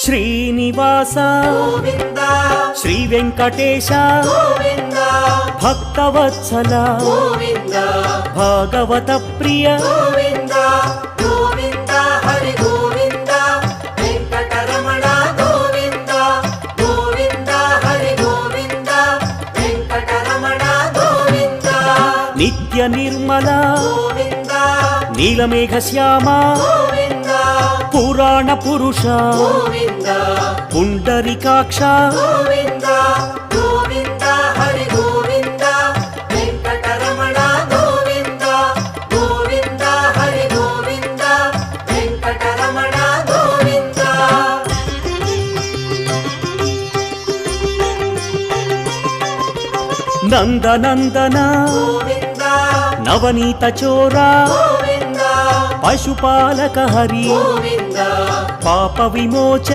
శ్రీనివాస గోవింద శ్రీ వెంకటేశ గోవింద భక్తవత్సల గోవింద భాగవత ప్రియ గోవింద గోవింద హరి గోవింద వెంకటరమణ గోవింద గోవింద హరి గోవింద వెంకటరమణ గోవింద నిత్య నిర్మల గోవింద నీలమేఘ శ్యామ గోవింద పురాణ పురుష గోవింద పుండరీకాక్ష గోవింద గోవింద హరి గోవింద వెంకటరమణ గోవింద గోవింద హరి గోవింద వెంకటరమణ గోవింద నందనందన గోవింద నవనీత చోర గోవింద పశుపాలక హరి గోవింద పాప విమోచ